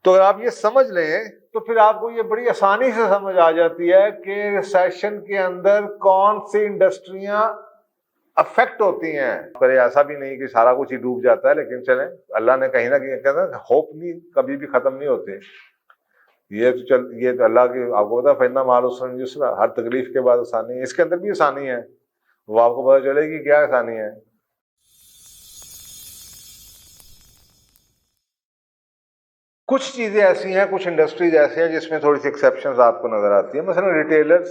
تو اگر آپ یہ سمجھ لیں تو پھر آپ کو یہ بڑی آسانی سے سمجھ آ جاتی ہے کہ ریسیشن کے اندر کون سی انڈسٹریاں افیکٹ ہوتی ہیں. پر ایسا بھی نہیں کہ سارا کچھ ہی ڈوب جاتا ہے، لیکن چلیں اللہ نے کہیں نہ کہیں کہتا ہے ہوپ نہیں کبھی بھی ختم نہیں ہوتے. یہ تو اللہ کی آپ کو پتا فینا مال یسرا، ہر تکلیف کے بعد آسانی ہے. اس کے اندر بھی آسانی ہے، وہ آپ کو پتا چلے گی کیا آسانی ہے. کچھ چیزیں ایسی ہیں، کچھ انڈسٹریز ایسی ہیں جس میں تھوڑی سی ایکسیپشنز آپ کو نظر آتی ہیں. مثلا ریٹیلرز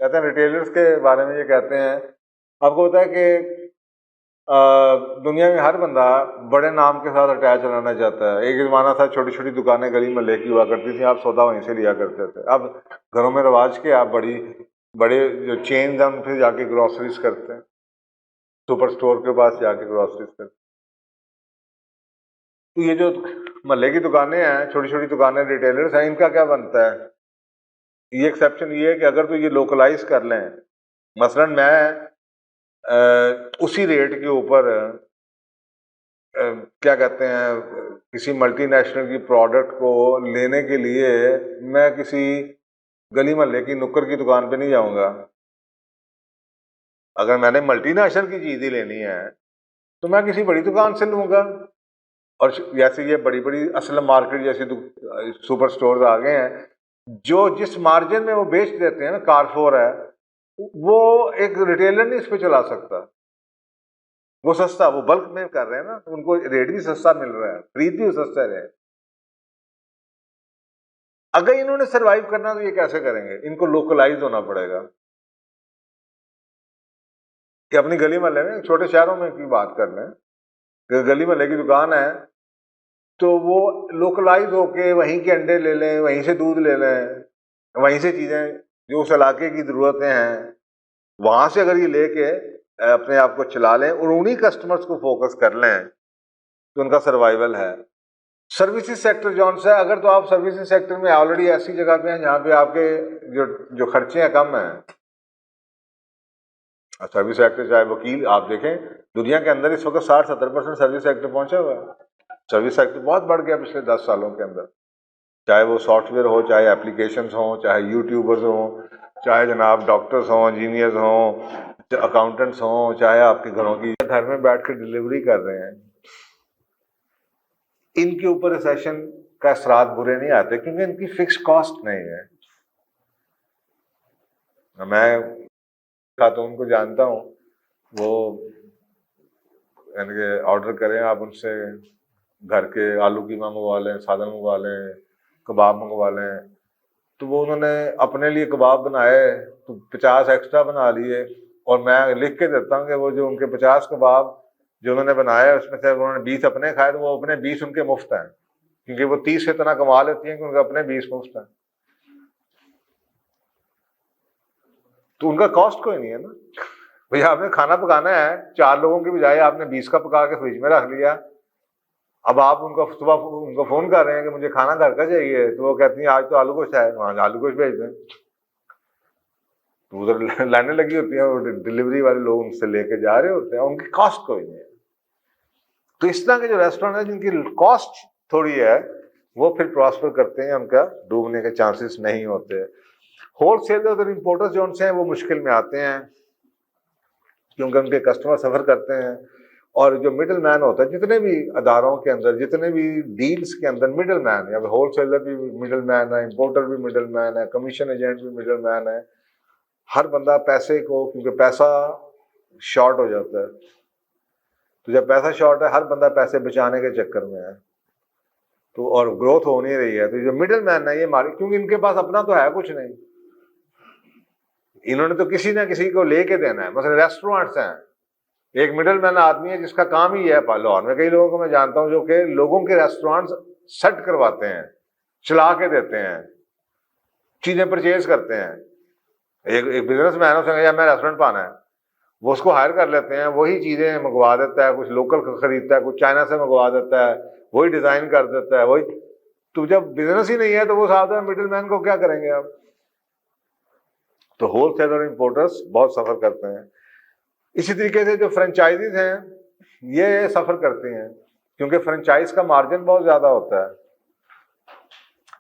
کہتے ہیں، ریٹیلرز کے بارے میں یہ کہتے ہیں، آپ کو پتا ہے کہ دنیا میں ہر بندہ بڑے نام کے ساتھ اٹیچ رہنا چاہتا ہے. ایک زمانہ تھا چھوٹی چھوٹی دکانیں گلی محلے کی ہوا کرتی تھیں، آپ سودا وہیں سے لیا کرتے تھے. اب گھروں میں رواج کے آپ بڑے جو چینز ہیں ان پہ جا کے گروسریز کرتے ہیں، سپر سٹور کے پاس جا کے گروسریز کرتے ہیں. تو یہ جو محلے کی دکانیں ہیں، چھوٹی چھوٹی دکانیں ریٹیلرز ہیں، ان کا کیا بنتا ہے؟ یہ ایکسیپشن یہ ہے کہ اگر تو یہ لوکلائز کر لیں، مثلا میں اسی ریٹ کے اوپر کیا کہتے ہیں کسی ملٹی نیشنل کی پروڈکٹ کو لینے کے لیے میں کسی گلی محلے کی نکر کی دکان پہ نہیں جاؤں گا. اگر میں نے ملٹی نیشنل کی چیز ہی لینی ہے تو میں کسی بڑی دکان سے لوں گا. اور جیسے یہ بڑی بڑی اسلم مارکیٹ جیسی سپر سٹورز آ گئے ہیں، جو جس مارجن میں وہ بیچ دیتے ہیں نا، کارفور ہے، وہ ایک ریٹیلر نہیں اس پہ چلا سکتا. وہ سستا، وہ بلک میں کر رہے ہیں نا، ان کو ریٹ بھی سستا مل رہا ہے، خرید بھی سستا رہے. اگر انہوں نے سروائیو کرنا تو یہ کیسے کریں گے؟ ان کو لوکلائز ہونا پڑے گا. کہ اپنی گلی محلے میں چھوٹے شہروں میں کی بات کر لیں کہ گلی محلے کی دکان ہے تو وہ لوکلائز ہو کے وہیں کے انڈے لے لیں، وہیں سے دودھ لے لیں، وہیں سے چیزیں جو اس علاقے کی ضرورتیں ہیں وہاں سے اگر یہ لے کے اپنے آپ کو چلا لیں اور انہی کسٹمرز کو فوکس کر لیں تو ان کا سروائیول ہے. سروسز سیکٹر جون سا ہے، اگر تو آپ سروسز سیکٹر میں آلریڈی ایسی جگہ پہ ہیں جہاں پہ آپ کے جو خرچے ہیں کم ہیں. سروس سیکٹر چاہے وکیل، آپ دیکھیں دنیا کے اندر اس وقت 60-70% سروس سیکٹر پہنچا ہوا ہے. سروس سیکٹر بہت بڑھ گیا پچھلے 10 سالوں کے اندر، چاہے وہ سافٹ ویئر ہو، چاہے اپلیکیشنز ہوں، چاہے یوٹیوبرز ہوں، چاہے جناب ڈاکٹرز ہوں، انجینئرز ہوں، اکاؤنٹنٹس ہوں، چاہے آپ کے گھروں کی گھر میں بیٹھ کے ڈلیوری کر رہے ہیں. ان کے اوپر ریسیشن کا اثرات برے نہیں آتے کیونکہ ان کی فکس کاسٹ نہیں ہے. میں خاتون کو جانتا ہوں، وہ یعنی کہ آرڈر کریں آپ ان سے گھر کے آلو قیمہ منگوا لیں، سادن منگوا لیں، کباب منگوا لیں، تو وہ انہوں نے اپنے لیے کباب بنائے تو 50 ایکسٹرا بنا لیے، اور میں لکھ کے دیتا ہوں کہ وہ جو ان کے 50 کباب جو انہوں نے بنایا اس میں سے انہوں نے 20 اپنے کھائے تو وہ اپنے 20 ان کے مفت ہیں، کیونکہ وہ 30 سے اتنا کما لیتی ہیں کہ ان کے اپنے 20 مفت ہیں. تو ان کا کاسٹ کوئی نہیں ہے نا. بھئی آپ نے کھانا پکانا ہے 4 لوگوں کی بجائے آپ نے 20 کا پکا کے فریج میں رکھ لیا. اب آپ ان کو صبح ان کو فون کر رہے ہیں کہ مجھے کھانا گھر کا چاہیے، تو وہ کہتی ہیں آج تو آلو گوشت ہے، وہاں آلو گوشت بھیج دیں. تو ادھر لائنیں لگی ہوتی ہیں، اور ڈلیوری والے لوگ ان سے لے کے جا رہے ہوتے ہیں، ان کی کاسٹ کوئی نہیں ہے. تو اس طرح کے جو ریسٹورینٹ ہیں جن کی کاسٹ تھوڑی ہے وہ پھر پراسپر کرتے ہیں، ان کا ڈوبنے کے چانسز نہیں ہوتے. ہول سیلر اور امپورٹرز جو ان سے ہیں وہ مشکل میں آتے ہیں کیونکہ ان کے کسٹمر سفر کرتے ہیں، اور جو مڈل مین ہوتا ہے جتنے بھی اداروں کے اندر، جتنے بھی ڈیلز کے اندر مڈل مین، یا ہول سیلر بھی مڈل مین ہے، امپورٹر بھی مڈل مین ہے، کمیشن ایجنٹ بھی مڈل مین ہے. ہر بندہ پیسے کو، کیونکہ پیسہ شارٹ ہو جاتا ہے، تو جب پیسہ شارٹ ہے ہر بندہ پیسے بچانے کے چکر میں ہے، تو اور گروتھ ہو نہیں رہی ہے. تو جو مڈل مین ہے یہ مارکیٹ، کیونکہ ان کے پاس اپنا تو ہے کچھ نہیں، انہوں نے تو کسی نہ کسی کو لے کے دینا ہے. مثلا ریسٹورینٹس ہیں، ایک مڈل مین آدمی ہے جس کا کام ہی ہے. لاہور میں کئی لوگوں کو میں جانتا ہوں جو کہ لوگوں کے ریسٹورینٹس سیٹ کرواتے ہیں، چلا کے دیتے ہیں، چیزیں پرچیز کرتے ہیں. ایک بزنس مین اس نے کہا میں ریسٹورینٹ پانا ہے، وہ اس کو ہائر کر لیتے ہیں، وہی چیزیں منگوا دیتا ہے، کچھ لوکل خریدتا ہے، کچھ چائنا سے منگوا دیتا ہے، وہی ڈیزائن کر دیتا ہے، وہی. تو جب بزنس ہی نہیں ہے تو وہ صاحب مڈل مین کو کیا کریں گے آپ؟ تو ہول سیلر اور امپورٹرز بہت سفر کرتے ہیں. اسی طریقے سے جو فرنچائزز ہیں یہ سفر کرتے ہیں کیونکہ فرنچائز کا مارجن بہت زیادہ ہوتا ہے.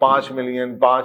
5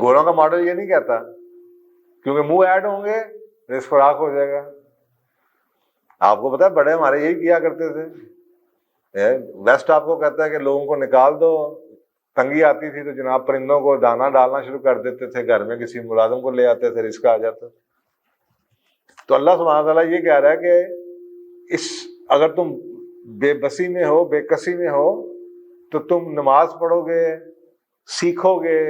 گوروں کا ماڈل یہ نہیں کہتا، کیونکہ منہ ایڈ ہوں گے رزق فراخ ہو جائے گا. آپ کو پتا ہے بڑے ہمارے یہی کیا کرتے تھے. ویسٹ آپ کو کہتا ہے کہ لوگوں کو نکال دو، تنگی آتی تھی تو جناب پرندوں کو دانا ڈالنا شروع کر دیتے تھے، گھر میں کسی ملازم کو لے آتے تھے، رزق آ جاتا. تو اللہ سبحانہ تعالیٰ یہ کہہ رہا ہے کہ اگر تم بے بسی میں ہو، بے کسی میں ہو، تو تم نماز پڑھو گے، سیکھو گے،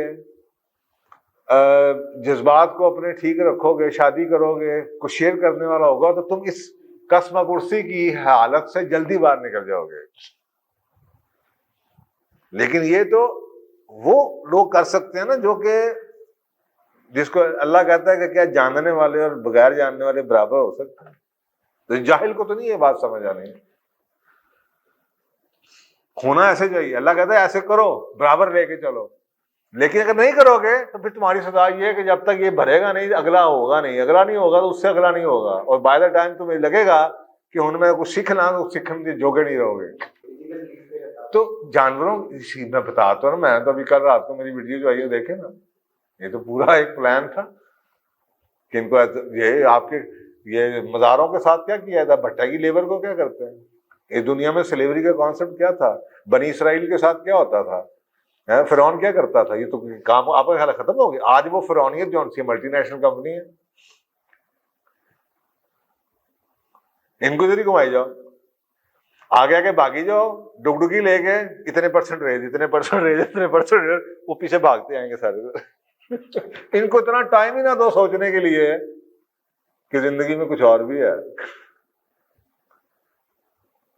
جذبات کو اپنے ٹھیک رکھو گے، شادی کرو گے، کچھ شیئر کرنے والا ہوگا، تو تم اس قسم کرسی کی حالت سے جلدی باہر نکل جاؤ گے. لیکن یہ تو وہ لوگ کر سکتے ہیں نا جو کہ جس کو اللہ کہتا ہے کہ کیا جاننے والے اور بغیر جاننے والے برابر ہو سکتے ہیں. تو جاہل کو تو نہیں یہ بات سمجھ آنی. ہونا ایسے چاہیے. اللہ کہتا ہے ایسے کرو، برابر لے کے چلو. لیکن اگر نہیں کرو گے تو پھر تمہاری سزا یہ ہے کہ جب تک یہ بھرے گا نہیں، اگلا ہوگا نہیں، اگلا نہیں ہوگا تو اس سے اگلا نہیں ہوگا، اور بائی دا ٹائم تمہیں لگے گا کہ ان میں کچھ سیکھنا، تو سیکھنے کے جوگے نہیں رہو گے. تو جانوروں میں بتاتا ہوں نا، میں تو ابھی کل رات کو میری ویڈیو جو آئی ہے دیکھیں نا، یہ تو پورا ایک پلان تھا کہ ان کو یہ آپ کے یہ مزاروں کے ساتھ کیا کیا تھا، بھٹا کی لیبر کو کیا کرتے ہیں. یہ دنیا میں سلیوری کا کانسیپٹ کیا تھا، بنی اسرائیل کے ساتھ کیا ہوتا تھا، فرعون کیا کرتا تھا. یہ تو کام آپ کا خیال ختم ہو گیا. آج وہ فرعونیت جو ان کی ملٹی نیشنل کمپنی ہے، ان کو ادھر ہی گھمائی جاؤ، آگے آگے بھاگی جاؤ، ڈگڈگی لے کے اتنے پرسنٹ ریز، اتنے پرسنٹ ریز، اتنے پرسنٹ ریز، وہ پیچھے بھاگتے آئیں گے سارے. ان کو اتنا ٹائم ہی نہ دو سوچنے کے لیے کہ زندگی میں کچھ اور بھی ہے.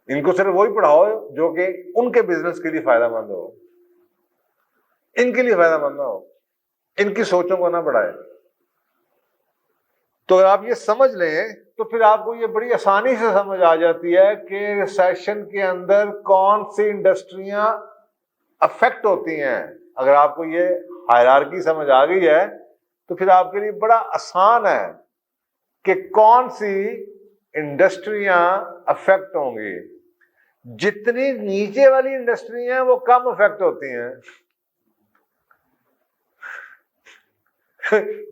ان کو صرف وہی پڑھاؤ جو کہ ان کے بزنس کے لیے فائدہ مند ہو، ان کے لیے فائدہ مند نہ ہو، ان کی سوچوں کو نہ بڑھائے. تو اگر آپ یہ سمجھ لیں تو پھر آپ کو یہ بڑی آسانی سے سمجھ آ جاتی ہے کہ ریسیشن کے اندر کون سی انڈسٹریاں افیکٹ ہوتی ہیں. اگر آپ کو یہ ہائرارکی سمجھ آ گئی ہے تو پھر آپ کے لیے بڑا آسان ہے کہ کون سی انڈسٹریاں افیکٹ ہوں گی. جتنی نیچے والی انڈسٹری ہیں وہ کم افیکٹ ہوتی ہیں،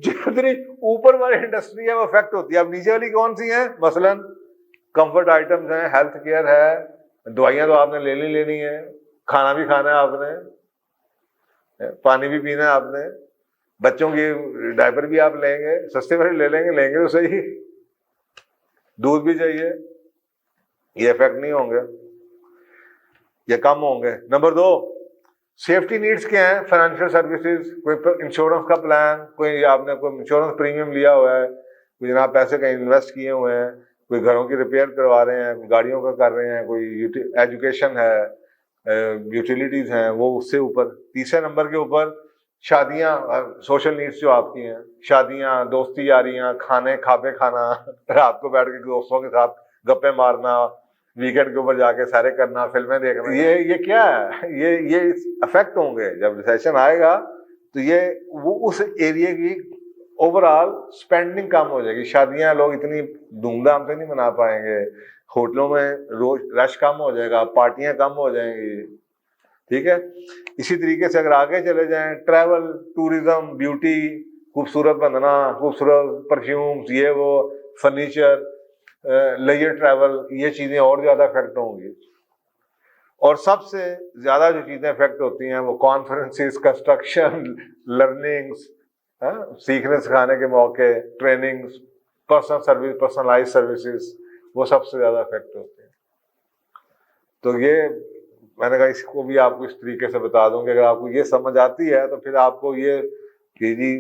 جتنی اوپر والی انڈسٹری ہے وہ افیکٹ ہوتی ہے. اب نیچے والی کون سی ہیں؟ مثلا کمفرٹ آئٹمز ہیں، ہیلتھ کیئر ہے، دوائیاں تو آپ نے لینی ہے، کھانا بھی کھانا ہے آپ نے، پانی بھی پینا ہے آپ نے، بچوں کی ڈائپر بھی آپ لیں گے، سستے والے لیں گے تو صحیح، دودھ بھی چاہیے. یہ افیکٹ نہیں ہوں گے، یہ کم ہوں گے. نمبر 2، سیفٹی نیڈس کیا ہیں؟ فائنینشیل سروسز، کوئی انشورنس کا پلان، کوئی آپ نے کوئی انشورنس پریمیم لیا ہوا ہے، کوئی جناب پیسے کہیں انویسٹ کیے ہوئے ہیں، کوئی گھروں کی ریپیئر کروا رہے ہیں، کوئی گاڑیوں کا کر رہے ہیں، کوئی ایجوکیشن ہے، یوٹیلیٹیز ہیں، وہ اس سے اوپر. تیسرے نمبر کے اوپر شادیاں، سوشل نیڈس جو آپ کی ہیں، شادیاں، دوستی یاریاں، کھانے کھانا، رات کو بیٹھ کے دوستوں کے ساتھ گپے مارنا، ویکینڈ کے اوپر جا کے سارے کرنا، فلمیں دیکھنا. یہ کیا ہے؟ یہ افیکٹ ہوں گے. جب ریسیشن آئے گا تو یہ وہ اس ایریا کی اوور آل اسپینڈنگ کم ہو جائے گی. شادیاں لوگ اتنی دھوم دھام سے نہیں منا پائیں گے، ہوٹلوں میں روز رش کم ہو جائے گا، پارٹیاں کم ہو جائیں گی. ٹھیک ہے. اسی طریقے سے اگر آگے چلے جائیں، ٹریول، ٹوریزم، بیوٹی، خوبصورت بننا، خوبصورت پرفیومز، یہ وہ فرنیچر، لیجر ٹریول، یہ چیزیں اور زیادہ افیکٹ ہوں گی. اور سب سے زیادہ جو چیزیں افیکٹ ہوتی ہیں وہ کانفرنسز، کنسٹرکشن، لرننگز، سیکھنے سکھانے کے موقع، trainings, personal service, personalise services, وہ سب سے زیادہ افیکٹ ہوتے ہیں. تو یہ میں نے کہا اس کو بھی آپ کو اس طریقے سے بتا دوں کہ اگر آپ کو یہ سمجھ آتی ہے تو پھر آپ کو یہ کہ جی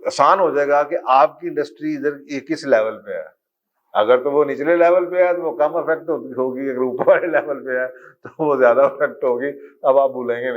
آسان ہو جائے گا کہ آپ کی انڈسٹری ادھر کس لیول پہ ہے. اگر تو وہ نچلے لیول پہ ہے تو وہ کم افیکٹ ہوگی، اگر اوپر والے لیول پہ ہے تو وہ زیادہ افیکٹ ہوگی. اب آپ بھولیں گے نہیں.